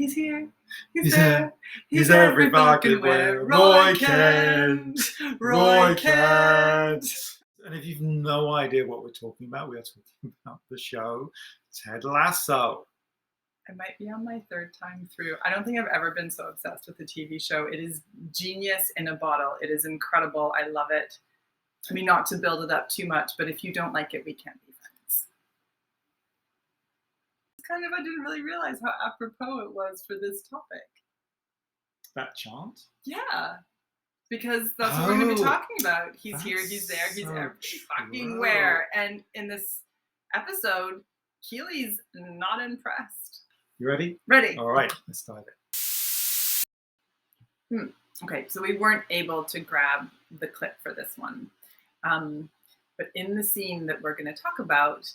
He's here. He's there. He's every fucking where. Roy Kent. Roy Kent. And if you've no idea what we're talking about, we are talking about the show Ted Lasso. I might be on my third time through. I don't think I've ever been so obsessed with a TV show. It is genius in a bottle. It is incredible. I love it. I mean, not to build it up too much, but if you don't like it, we can't be friends. I didn't really realize how apropos it was for this topic. That chant? Yeah. Because that's what we're going to be talking about. He's here, he's there, he's every fucking where. And in this episode, Keely's not impressed. You ready? Ready. All right, let's dive in. Okay, so we weren't able to grab the clip for this one. But in the scene that we're going to talk about,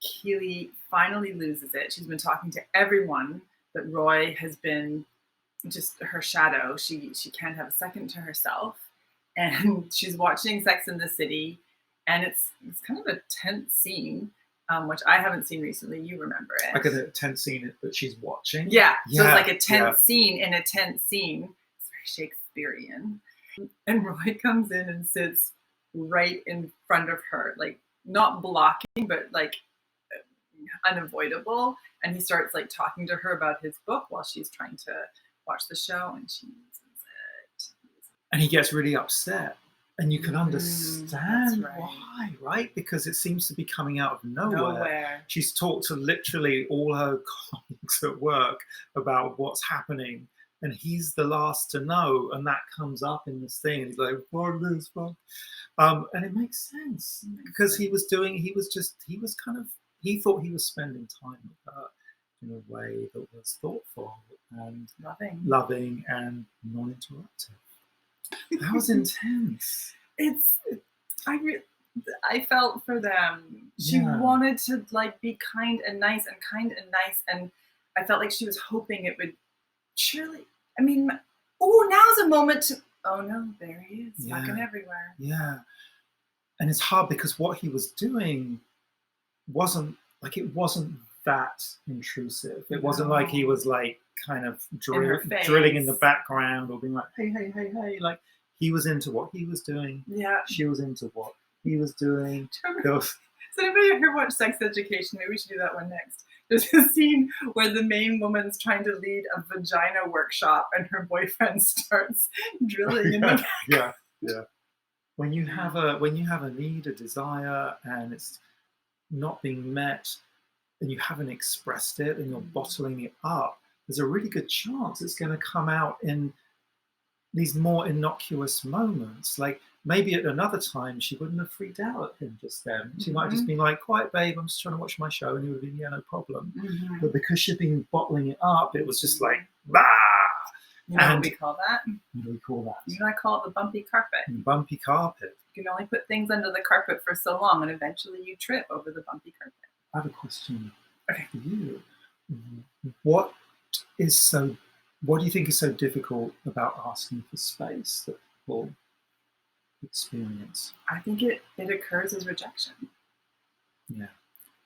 Keely finally loses it. She's been talking to everyone, but Roy has been just her shadow. She can't have a second to herself. And she's watching Sex and the City, and it's kind of a tense scene. Which I haven't seen recently. You remember it. Like a tense scene that she's watching. Yeah. So it's like a tense scene in a tense scene. It's very Shakespearean. And Roy comes in and sits right in front of her, like not blocking, but like unavoidable. And he starts like talking to her about his book while she's trying to watch the show, and she loses it. And he gets really upset. And you can understand why, right? Because it seems to be coming out of nowhere. She's talked to literally all her colleagues at work about what's happening, and he's the last to know. And that comes up in this thing. And he's like, "What is fuck?" And it makes sense because he thought he was spending time with her in a way that was thoughtful and loving and non-interruptive. That was intense. I felt for them. She wanted to like be kind and nice, and I felt like she was hoping it would surely. I mean, now's a moment to. Oh no, there he is, fucking everywhere. Yeah, and it's hard because what he was doing wasn't that intrusive. It wasn't like he was like kind of drilling in the background or being like, hey, like he was into what he was doing. Yeah. She was into what he was doing. Does anybody here watch Sex Education? Maybe we should do that one next. There's a scene where the main woman's trying to lead a vagina workshop and her boyfriend starts drilling in the back. Yeah. When you have a need, a desire, and it's not being met, and you haven't expressed it, and you're bottling it up, there's a really good chance it's going to come out in these more innocuous moments. Like maybe at another time she wouldn't have freaked out at him just then. She might have just been like, "Quiet, babe, I'm just trying to watch my show," and he would have been, "Yeah, no problem." But because she'd been bottling it up, it was just like, bah! You know what we call that? What do we call that? You know, I call it the bumpy carpet. Bumpy carpet. You can only put things under the carpet for so long, and eventually you trip over the bumpy carpet. I have a question for you. What do you think is so difficult about asking for space that people experience? I think it occurs as rejection. Yeah.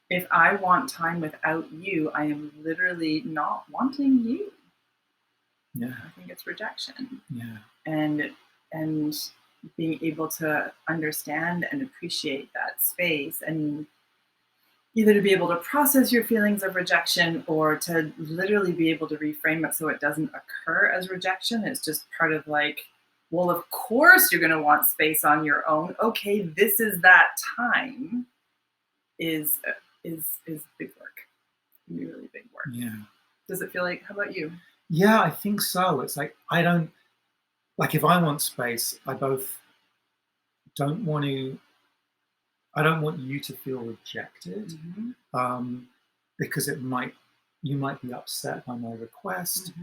If I want time without you, I am literally not wanting you. Yeah. I think it's rejection. Yeah. And being able to understand and appreciate that space, and either to be able to process your feelings of rejection or to literally be able to reframe it so it doesn't occur as rejection. It's just part of like, well, of course you're going to want space on your own. Okay, this is that time is big work. Really big work. Yeah. Does it feel like, how about you? Yeah, I think so. It's like, if I want space, I don't want you to feel rejected, because you might be upset by my request,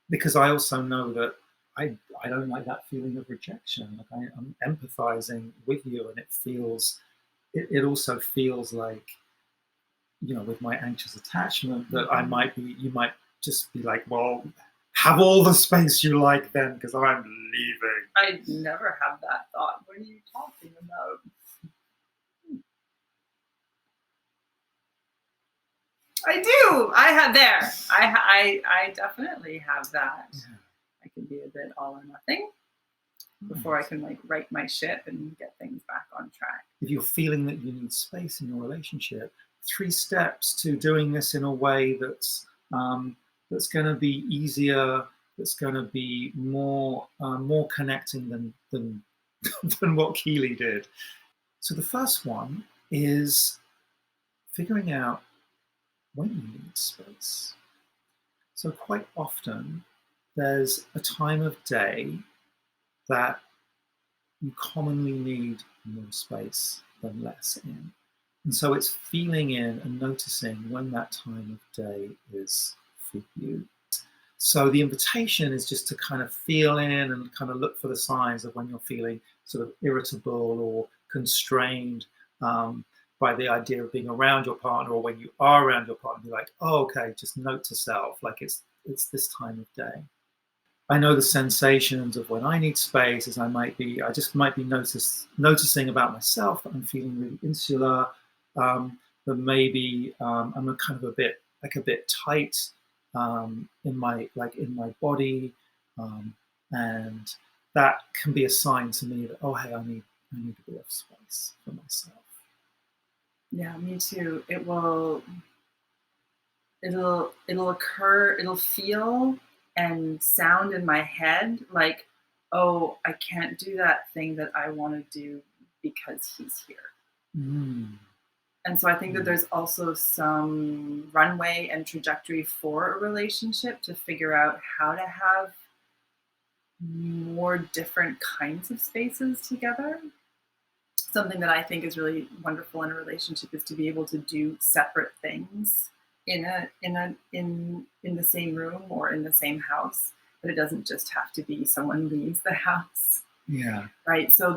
because I also know that I don't like that feeling of rejection. Like I'm empathizing with you, and it also feels like, you know, with my anxious attachment that you might just be like, well, have all the space you like then, because I'm leaving. I never have that thought. What are you talking about? I do. I have there. I definitely have that. Yeah. I can be a bit all or nothing before I can like right my ship and get things back on track. If you're feeling that you need space in your relationship, 3 steps to doing this in a way that's going to be easier, that's going to be more connecting than than what Keely did. So the first one is figuring out when you need space. So quite often there's a time of day that you commonly need more space than less in. And so it's feeling in and noticing when that time of day is for you. So the invitation is just to kind of feel in and kind of look for the signs of when you're feeling sort of irritable or constrained by the idea of being around your partner, or when you are around your partner, be like, oh, okay, just note to self, like it's this time of day. I know the sensations of when I need space is I just might be noticing about myself that I'm feeling really insular, that maybe I'm a kind of a bit tight in my body, and that can be a sign to me that, oh hey, I need a bit of space for myself. Yeah, me too. It'll occur, it'll feel and sound in my head like, oh, I can't do that thing that I want to do because he's here. Mm. And so I think that there's also some runway and trajectory for a relationship to figure out how to have more different kinds of spaces together. Something that I think is really wonderful in a relationship is to be able to do separate things in the same room or in the same house, but it doesn't just have to be someone leaves the house. Yeah. Right. So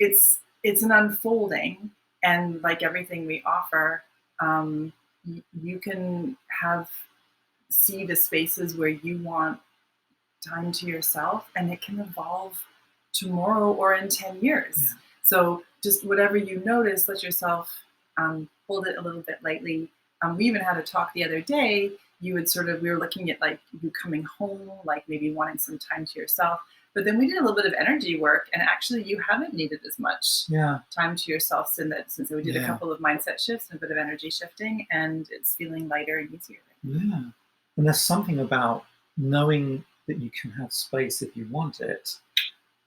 it's an unfolding, and like everything we offer, you can see the spaces where you want time to yourself, and it can evolve tomorrow or in 10 years. Yeah. So just whatever you notice, let yourself hold it a little bit lightly. We even had a talk the other day. We were looking at like you coming home, like maybe wanting some time to yourself. But then we did a little bit of energy work, and actually you haven't needed as much time to yourself since we did a couple of mindset shifts and a bit of energy shifting, and it's feeling lighter and easier. Yeah. And there's something about knowing that you can have space if you want it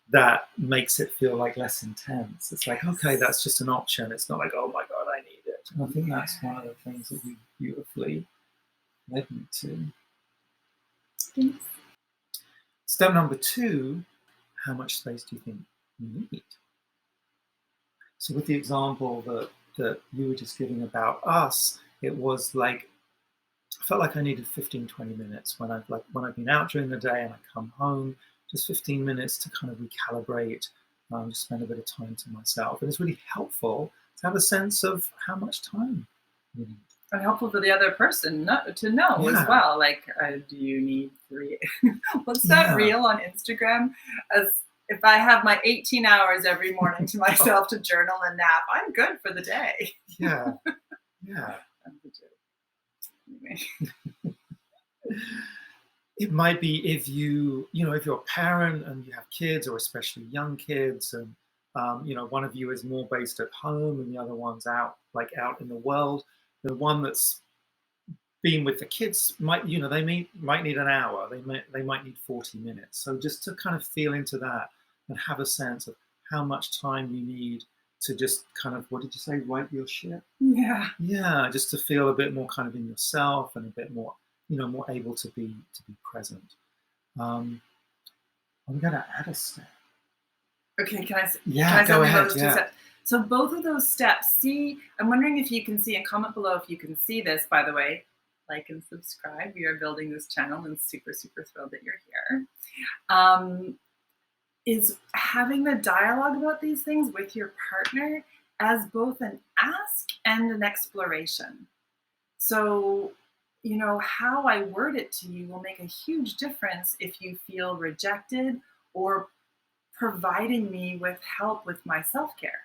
that makes it feel like less intense. It's like, okay, that's just an option. It's not like, oh my God, I need it. And I think that's one of the things that you beautifully led me to. Thanks. Step number 2, how much space do you think you need? So with the example that you were just giving about us, it was like, I felt like I needed 15, 20 minutes when I've been out during the day and I come home, just 15 minutes to kind of recalibrate, just spend a bit of time to myself. And it's really helpful to have a sense of how much time you need. And helpful for the other person to know as well. Like, do you need 3? What's that reel on Instagram? As if I have my 18 hours every morning to myself to journal and nap, I'm good for the day. Yeah. Yeah. Anyway. It might be if you're a parent and you have kids, or especially young kids, and one of you is more based at home and the other one's out in the world. The one that's been with the kids might need an hour. They might need 40 minutes. So just to kind of feel into that and have a sense of how much time you need to just kind of, what did you say, right your ship? Yeah, just to feel a bit more kind of in yourself and a bit more, more able to be present. I'm going to add a step. Okay, can I? Yeah, go ahead. Yeah. So both of those steps. I'm wondering if you can see, and comment below if you can see this. By the way, like and subscribe. We are building this channel, and super, super thrilled that you're here. Is having the dialogue about these things with your partner as both an ask and an exploration. So, how I word it to you will make a huge difference if you feel rejected or providing me with help with my self-care,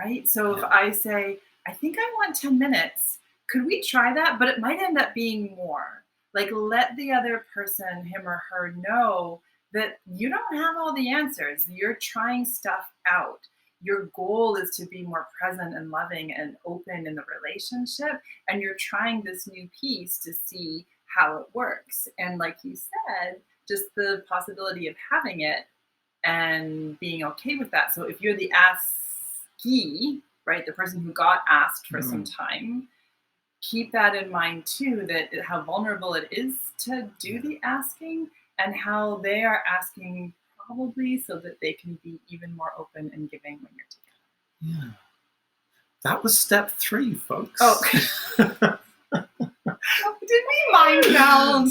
right? So if I say, I think I want 10 minutes, could we try that? But it might end up being more. Like, let the other person, him or her, know that you don't have all the answers. You're trying stuff out. Your goal is to be more present and loving and open in the relationship. And you're trying this new piece to see how it works. And like you said, just the possibility of having it and being okay with that. So if you're the askee, right, the person who got asked for some time, keep that in mind too, that how vulnerable it is to do the asking and how they are asking probably so that they can be even more open and giving when you're together. Yeah. That was step 3, folks. Oh. Did we mind meld?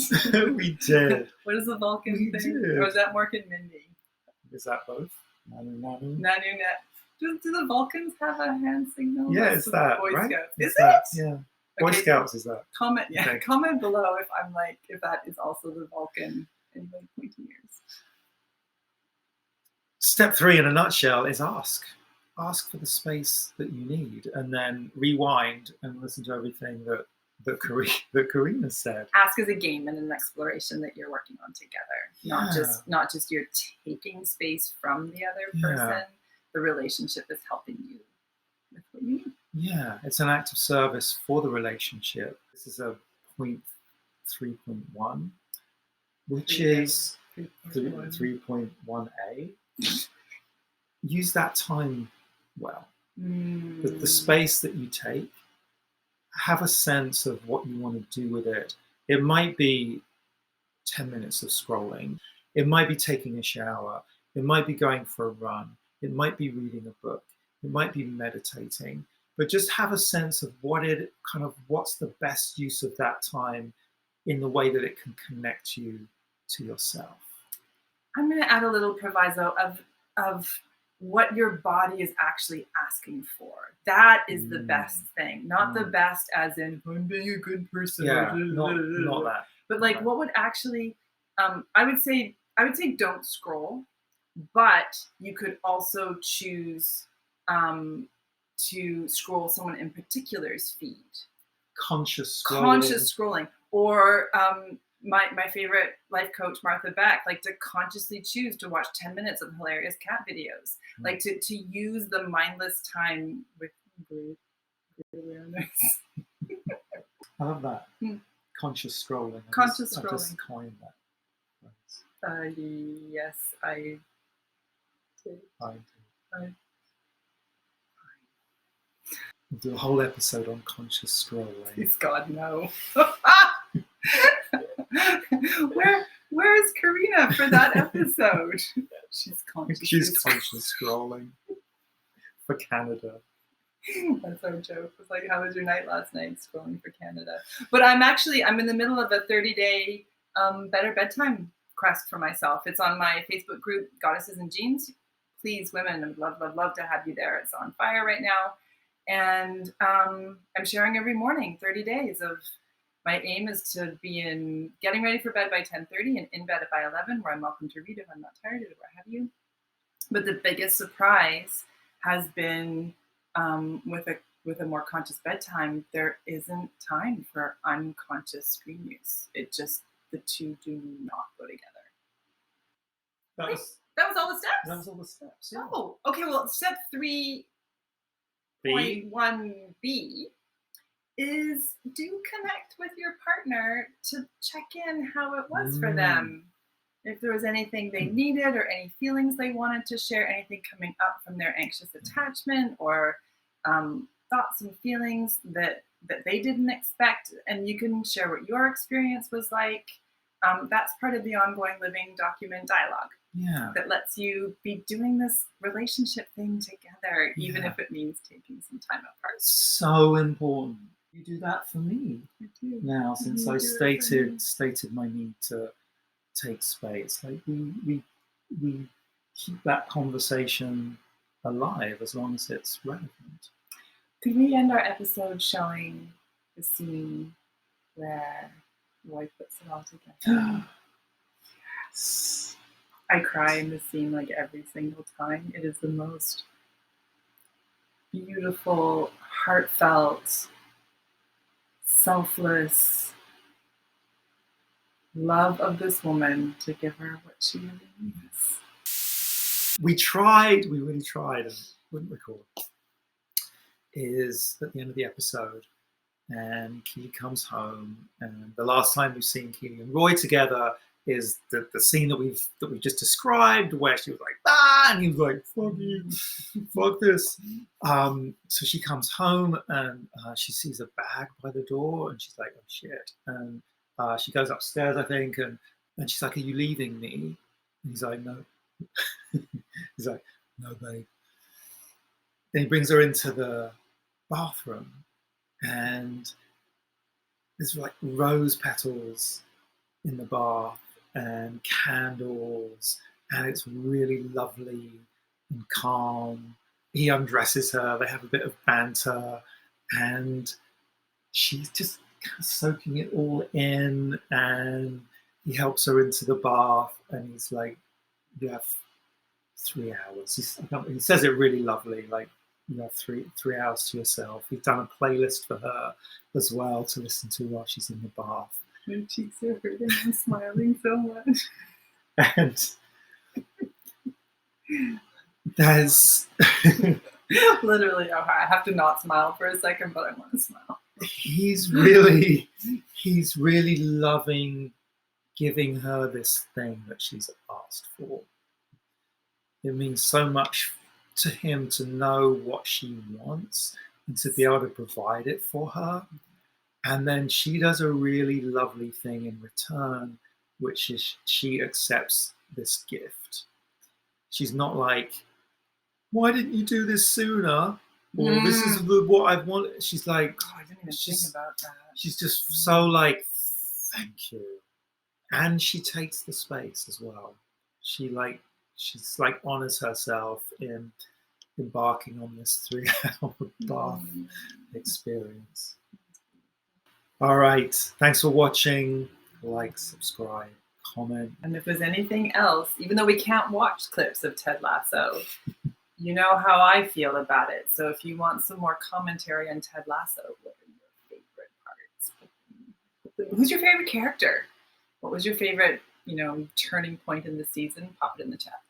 We did. What is the Vulcan We thing? did. Or is that Mork and Mindy? Is that both? Nanu. Do the Vulcans have a hand signal? Yeah, That's it's that, Boy right? Scouts. It's Is that, it? yeah. Boy Okay. Scouts is that. Comment Okay. Comment below if that is also the Vulcan. Anybody pointing ears. Step 3 in a nutshell is ask. Ask for the space that you need, and then rewind and listen to everything that Carina said. Ask is a game and an exploration that you're working on together. Not just you're taking space from the other person. The relationship is helping you with what you need. Yeah, it's an act of service for the relationship. This is a point 3.1, which is 3.1a. Use that time well. The space that you take, have a sense of what you want to do with it. It might be 10 minutes of scrolling. It might be taking a shower. It might be going for a run. It might be reading a book. It might be meditating. But just have a sense of what's the best use of that time in the way that it can connect you to yourself. I'm going to add a little proviso of what your body is actually asking for. That is the best thing. Not the best as in, I'm being a good person. Yeah, not that. But like, what would actually, I would say don't scroll, but you could also choose to scroll someone in particular's feed. Conscious scrolling. Or my favorite life coach, Martha Beck, like to consciously choose to watch 10 minutes of hilarious cat videos. Like to use the mindless time with great awareness. I love that. Conscious scrolling. I just coined that. Yes, I did. We'll do a whole episode on conscious scrolling. Please God, no. Where is Carina for that episode? She's conscious scrolling for Canada. That's our joke. It's like, how was your night last night? Scrolling for Canada. But I'm in the middle of a 30-day better bedtime quest for myself. It's on my Facebook group, Goddesses and Jeans. Please, women, I would love to have you there. It's on fire right now. And I'm sharing every morning 30 days of my aim is to be getting ready for bed by 10:30 and in bed by 11, where I'm welcome to read if I'm not tired or what have you. But the biggest surprise has been with a more conscious bedtime, there isn't time for unconscious screen use. The two do not go together. That was all the steps? That was all the steps, yeah. Oh, okay. Well, step 3.1b is do connect with your partner to check in how it was for them. If there was anything they needed or any feelings they wanted to share, anything coming up from their anxious attachment or thoughts and feelings that they didn't expect, and you can share what your experience was like. That's part of the ongoing living document dialogue. Yeah. That lets you be doing this relationship thing together, even if it means taking some time apart. So important. You do that for me now, since I stated my need to take space. Like we keep that conversation alive as long as it's relevant. Could we end our episode showing the scene where Roy puts it all together? Yes. I cry in the scene like every single time. It is the most beautiful, heartfelt, selfless love of this woman to give her what she really needs. We really tried, and wouldn't record, is at the end of the episode, and Keely comes home, and the last time we've seen Keely and Roy together is the scene that we just described, where she was like, and he was like, fuck you, fuck this. So she comes home, and she sees a bag by the door, and she's like, oh shit. And she goes upstairs, I think, and she's like, are you leaving me? And he's like, no. He's like, no, babe. Then he brings her into the bathroom, and there's like rose petals in the bath and candles, and it's really lovely and calm. He undresses her, they have a bit of banter, and she's just kind of soaking it all in, and he helps her into the bath, and he's like, you have 3 hours. He says it really lovely, like, you have three hours to yourself. He's done a playlist for her as well to listen to while she's in the bath. My cheeks are hurting. I'm smiling so much. And there's literally, oh, I have to not smile for a second, but I want to smile. He's really loving giving her this thing that she's asked for. It means so much to him to know what she wants and to be able to provide it for her. And then she does a really lovely thing in return, which is she accepts this gift. She's not like, why didn't you do this sooner? Or this is what I want. She's like, I didn't even think about that. She's just so like, thank you. And she takes the space as well. She's like honors herself in embarking on this 3-hour bath experience. All right. Thanks for watching. Like, subscribe, comment. And if there's anything else, even though we can't watch clips of Ted Lasso, you know how I feel about it. So if you want some more commentary on Ted Lasso, what are your favorite parts? Who's your favorite character? What was your favorite, turning point in the season? Pop it in the chat.